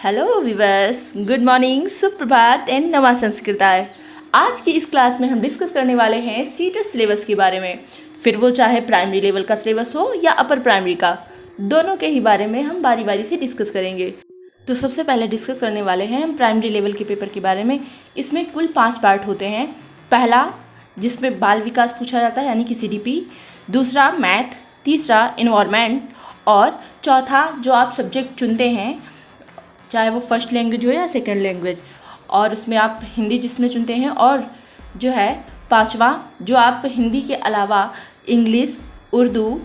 Hello weavers, good morning, सुप्रभात and नवा संस्कृताय। आज की इस क्लास में हम डिस्कस करने वाले हैं सीटेट सिलेबस के बारे में। फिर वो चाहे प्राइमरी लेवल का सिलेबस हो या अपर प्राइमरी का, दोनों के ही बारे में हम बारी बारी से डिस्कस करेंगे। तो सबसे पहले डिस्कस करने वाले हैं हम प्राइमरी लेवल के पेपर के बारे में। इसमें कुल 5 पार्ट होते हैं। पहला, जिसमें बाल विकास पूछा जाता है यानी कि CDP, दूसरा मैथ, तीसरा इन्वायरमेंट और चौथा जो आप सब्जेक्ट चुनते हैं, चाहे वो फर्स्ट लैंग्वेज हो या सेकंड लैंग्वेज, और उसमें आप हिंदी जिसमें चुनते हैं, और जो है पांचवा जो आप हिंदी के अलावा इंग्लिश, उर्दू,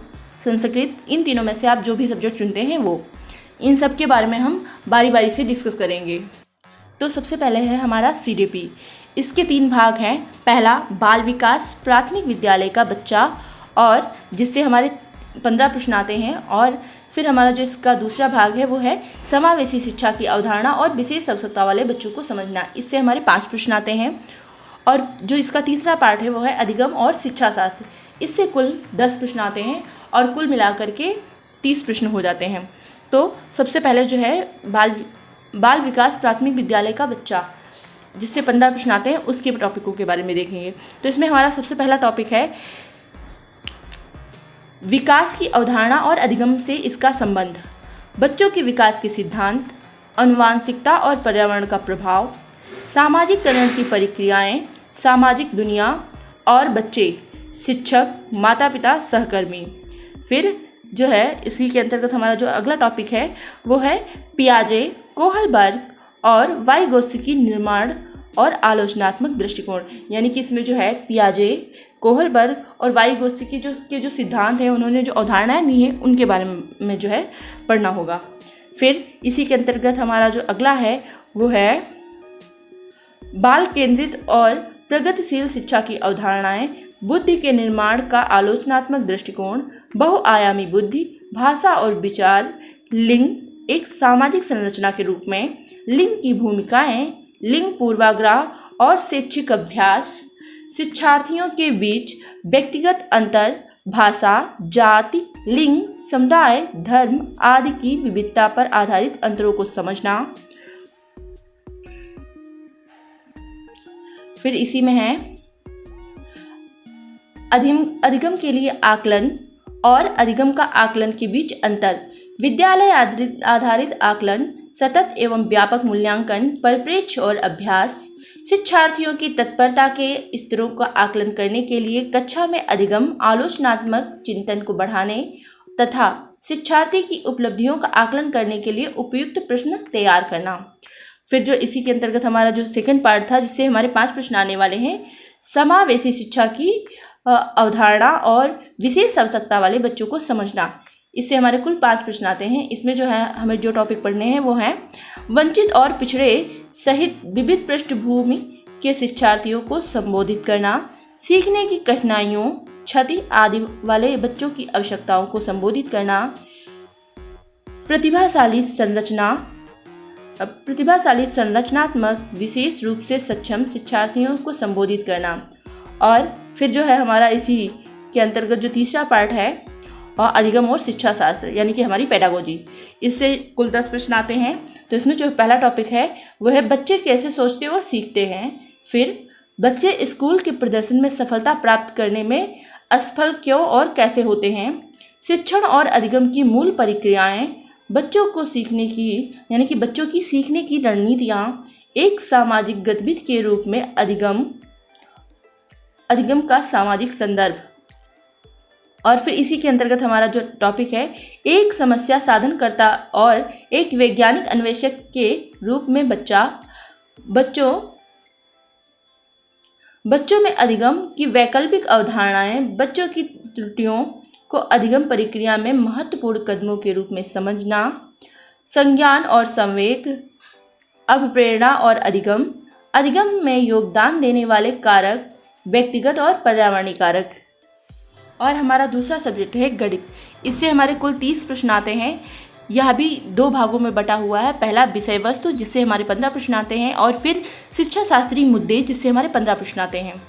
संस्कृत, इन तीनों में से आप जो भी सब्जेक्ट चुनते हैं वो, इन सब के बारे में हम बारी बारी से डिस्कस करेंगे। तो सबसे पहले है हमारा CDP। इसके 3 भाग हैं। पहला, बाल विकास प्राथमिक विद्यालय का बच्चा, और जिससे हमारे 15 प्रश्न आते हैं। और फिर हमारा जो इसका दूसरा भाग है वो है समावेशी शिक्षा की अवधारणा और विशेष आवश्यकता वाले बच्चों को समझना। इससे हमारे 5 प्रश्न आते हैं। और जो इसका तीसरा पार्ट है वो है अधिगम और शिक्षा शास्त्र। इससे कुल 10 प्रश्न आते हैं और कुल मिलाकर के 30 प्रश्न हो जाते हैं। तो सबसे पहले जो है बाल विकास प्राथमिक विद्यालय का बच्चा, जिससे 15 प्रश्न आते हैं, उसके टॉपिकों के बारे में देखेंगे। तो इसमें हमारा सबसे पहला टॉपिक है विकास की अवधारणा और अधिगम से इसका संबंध, बच्चों के विकास के सिद्धांत, आनुवांशिकता और पर्यावरण का प्रभाव, सामाजिककरण की प्रक्रियाएं, सामाजिक दुनिया और बच्चे, शिक्षक, माता पिता, सहकर्मी। फिर जो है इसी के अंतर्गत हमारा जो अगला टॉपिक है वो है पियाजे, कोहलबर्ग और वाइगोत्स्की निर्माण और आलोचनात्मक दृष्टिकोण। यानी कि इसमें जो है पियाजे, कोहलबर्ग और वाइगोत्स्की के जो सिद्धांत हैं, उन्होंने जो अवधारणाएं दी हैं, उनके बारे में जो है पढ़ना होगा। फिर इसी के अंतर्गत हमारा जो अगला है वो है बाल केंद्रित और प्रगतिशील शिक्षा की अवधारणाएं, बुद्धि के निर्माण का आलोचनात्मक दृष्टिकोण, बहुआयामी बुद्धि, भाषा और विचार, लिंग एक सामाजिक संरचना के रूप में, लिंग की भूमिकाएं, लिंग पूर्वाग्रह और शैक्षिक अभ्यास, शिक्षार्थियों के बीच व्यक्तिगत अंतर, भाषा, जाति, लिंग, समुदाय, धर्म आदि की विविधता पर आधारित अंतरों को समझना। फिर इसी में है अधिगम के लिए आकलन और अधिगम का आकलन के बीच अंतर, विद्यालय आधारित आकलन, सतत एवं व्यापक मूल्यांकन, परिप्रेक्ष्य और अभ्यास, शिक्षार्थियों की तत्परता के स्तरों का आकलन करने के लिए कक्षा में अधिगम आलोचनात्मक चिंतन को बढ़ाने तथा शिक्षार्थी की उपलब्धियों का आकलन करने के लिए उपयुक्त प्रश्न तैयार करना। फिर जो इसी के अंतर्गत हमारा जो सेकंड पार्ट था, जिससे हमारे 5 प्रश्न आने वाले हैं, समावेशी शिक्षा की अवधारणा और विशेष आवश्यकता वाले बच्चों को समझना। इससे हमारे कुल 5 प्रश्न आते हैं। इसमें जो है हमें जो टॉपिक पढ़ने हैं वो हैं वंचित और पिछड़े सहित विविध पृष्ठभूमि के शिक्षार्थियों को संबोधित करना, सीखने की कठिनाइयों, क्षति आदि वाले बच्चों की आवश्यकताओं को संबोधित करना, प्रतिभाशाली संरचनात्मक विशेष रूप से सक्षम शिक्षार्थियों को संबोधित करना। और फिर जो है हमारा इसी के अंतर्गत जो तीसरा पार्ट है और अधिगम और शिक्षा शास्त्र, यानी कि हमारी पेडागोजी, इससे कुल 10 प्रश्न आते हैं। तो इसमें जो पहला टॉपिक है वो है बच्चे कैसे सोचते और सीखते हैं। फिर बच्चे स्कूल के प्रदर्शन में सफलता प्राप्त करने में असफल क्यों और कैसे होते हैं, शिक्षण और अधिगम की मूल प्रक्रियाएं, बच्चों को सीखने की यानी कि बच्चों की सीखने की रणनीतियाँ, एक सामाजिक गतिविधि के रूप में अधिगम का सामाजिक संदर्भ। और फिर इसी के अंतर्गत हमारा जो टॉपिक है एक समस्या साधनकर्ता और एक वैज्ञानिक अन्वेषक के रूप में बच्चों में अधिगम की वैकल्पिक अवधारणाएं, बच्चों की त्रुटियों को अधिगम प्रक्रिया में महत्वपूर्ण कदमों के रूप में समझना, संज्ञान और संवेग, अभिप्रेरणा और अधिगम में योगदान देने वाले कारक, व्यक्तिगत और पर्यावरणीय कारक। और हमारा दूसरा सब्जेक्ट है गणित। इससे हमारे कुल 30 प्रश्न आते हैं। यह भी 2 भागों में बटा हुआ है। पहला विषय वस्तु, जिससे हमारे 15 प्रश्न आते हैं, और फिर शिक्षा शास्त्रीय मुद्दे, जिससे हमारे 15 प्रश्न आते हैं।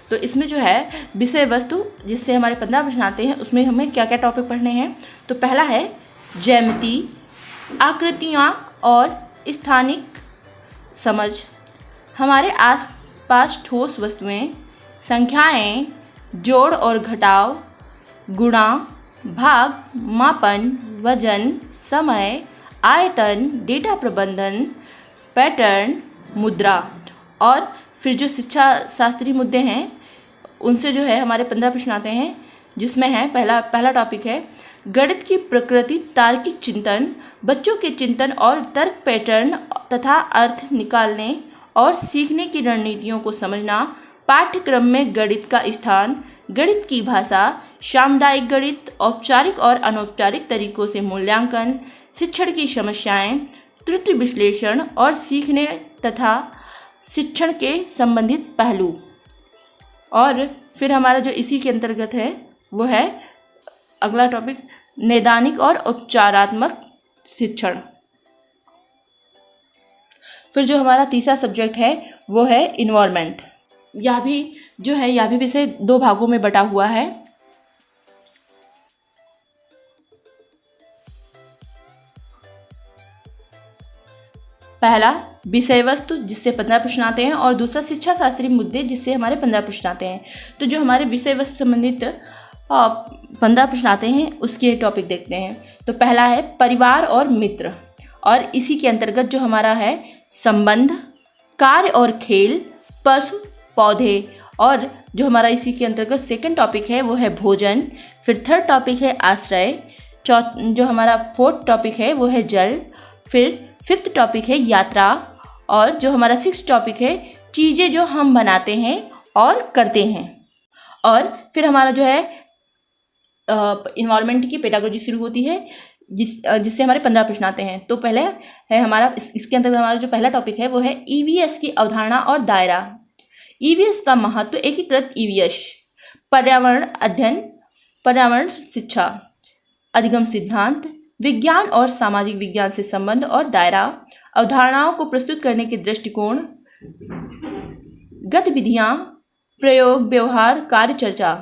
तो इसमें जो है विषय वस्तु, जिससे हमारे 15 प्रश्न आते हैं, उसमें हमें क्या क्या टॉपिक पढ़ने हैं। तो पहला है ज्यामिति, आकृतियाँ और स्थानिक समझ, हमारे आसपास ठोस वस्तुएं, संख्याएं, जोड़ और घटाव, गुणा, भाग, मापन, वजन, समय, आयतन, डेटा प्रबंधन, पैटर्न, मुद्रा। और फिर जो शिक्षा शास्त्रीय मुद्दे हैं उनसे जो है हमारे 15 प्रश्न आते हैं, जिसमें है पहला टॉपिक है गणित की प्रकृति, तार्किक चिंतन, बच्चों के चिंतन और तर्क, पैटर्न तथा अर्थ निकालने और सीखने की रणनीतियों को समझना, पाठ्यक्रम में गणित का स्थान, गणित की भाषा, सामुदायिक गणित, औपचारिक और अनौपचारिक तरीकों से मूल्यांकन, शिक्षण की समस्याएं, त्रुटि विश्लेषण और सीखने तथा शिक्षण के संबंधित पहलू। और फिर हमारा जो इसी के अंतर्गत है वो है अगला टॉपिक नैदानिक और उपचारात्मक शिक्षण। फिर जो हमारा तीसरा सब्जेक्ट है वो है इन्वायरमेंट। यह भी विषय 2 भागों में बटा हुआ है। पहला विषय वस्तु जिससे 15 प्रश्न आते हैं और दूसरा शिक्षा शास्त्रीय मुद्दे जिससे हमारे 15 प्रश्न आते हैं। तो जो हमारे विषय वस्तु संबंधित 15 प्रश्न आते हैं उसके टॉपिक देखते हैं। तो पहला है परिवार और मित्र, और इसी के अंतर्गत जो हमारा है संबंध, कार्य और खेल, पशु, पौधे। और जो हमारा इसी के अंतर्गत सेकंड टॉपिक है वो है भोजन। फिर थर्ड टॉपिक है आश्रय। जो हमारा फोर्थ टॉपिक है वो है जल। फिर फिफ्थ टॉपिक है यात्रा। और जो हमारा सिक्स्थ टॉपिक है चीज़ें जो हम बनाते हैं और करते हैं। और फिर हमारा जो है इन्वायरमेंट की पेडागोजी शुरू होती है जिससे हमारे 15 प्रश्न आते हैं। तो पहले है हमारा इसके अंतर्गत हमारा जो पहला टॉपिक है वो है ईवीएस की अवधारणा और दायरा। ईवीएस का महत्व, एकीकृत ईवीएस, पर्यावरण अध्ययन, पर्यावरण शिक्षा, अधिगम सिद्धांत, विज्ञान और सामाजिक विज्ञान से संबंध और दायरा, अवधारणाओं को प्रस्तुत करने के दृष्टिकोण, गतिविधियां, प्रयोग, व्यवहार, कार्य, चर्चा,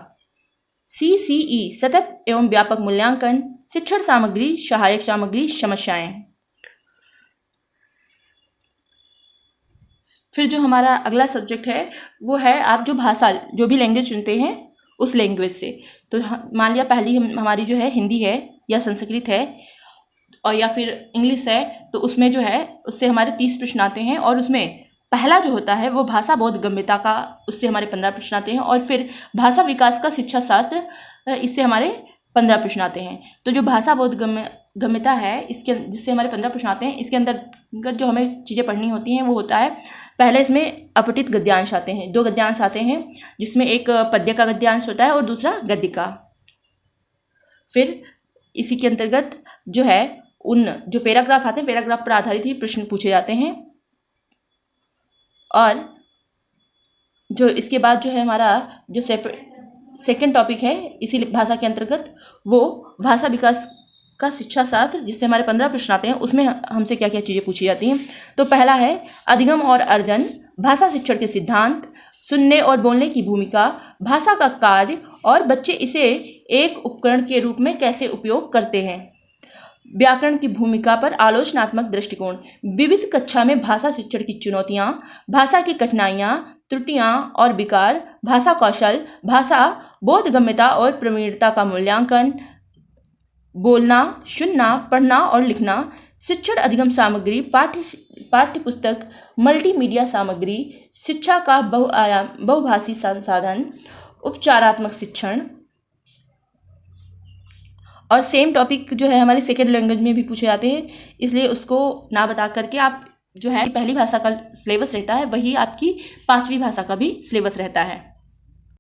CCE सतत एवं व्यापक मूल्यांकन, शिक्षण सामग्री, सहायक सामग्री, समस्याएं। फिर जो हमारा अगला सब्जेक्ट है वो है आप जो भाषा, जो भी लैंग्वेज चुनते हैं उस लैंग्वेज से। तो मान लिया पहली हमारी जो है हिंदी है या संस्कृत है और या फिर इंग्लिश है, तो उसमें जो है उससे हमारे 30 प्रश्न आते हैं। और उसमें पहला जो होता है वो भाषा बोधगम्यता का, उससे हमारे 15 प्रश्न आते हैं। और फिर भाषा विकास का शिक्षा शास्त्र, इससे हमारे 15 प्रश्न आते हैं। तो जो भाषा बोधगम्यता है इसके जिससे हमारे 15 प्रश्न आते हैं, इसके अंतर्गत जो हमें चीज़ें पढ़नी होती हैं वो होता है पहले इसमें अपठित गद्यांश आते हैं, 2 गद्यांश आते हैं जिसमें एक पद्य का गद्यांश होता है और दूसरा गद्य का। फिर इसी के अंतर्गत जो है उन जो पैराग्राफ आते हैं, पैराग्राफ पर आधारित ही प्रश्न पूछे जाते हैं। और जो इसके बाद जो है हमारा जो सेकंड टॉपिक है इसी भाषा के अंतर्गत वो भाषा विकास का शिक्षा शास्त्र, जिससे हमारे 15 प्रश्न आते हैं। उसमें हमसे क्या क्या चीज़ें पूछी जाती हैं। तो पहला है अधिगम और अर्जन, भाषा शिक्षण के सिद्धांत, सुनने और बोलने की भूमिका, भाषा का कार्य और बच्चे इसे एक उपकरण के रूप में कैसे उपयोग करते हैं, व्याकरण की भूमिका पर आलोचनात्मक दृष्टिकोण, विविध कक्षा में भाषा शिक्षण की चुनौतियाँ, भाषा की कठिनाइयाँ, त्रुटियाँ और विकार, भाषा कौशल, भाषा बोधगम्यता और प्रवीणता का मूल्यांकन, बोलना, सुनना, पढ़ना और लिखना, शिक्षण अधिगम सामग्री, पाठ्य पुस्तक, मल्टीमीडिया सामग्री, शिक्षा का बहुभाषी संसाधन, उपचारात्मक शिक्षण। और सेम टॉपिक जो है हमारी सेकेंड लैंग्वेज में भी पूछे जाते हैं, इसलिए उसको ना बता करके आप जो है पहली भाषा का सिलेबस रहता है वही आपकी 5वीं भाषा का भी सिलेबस रहता है।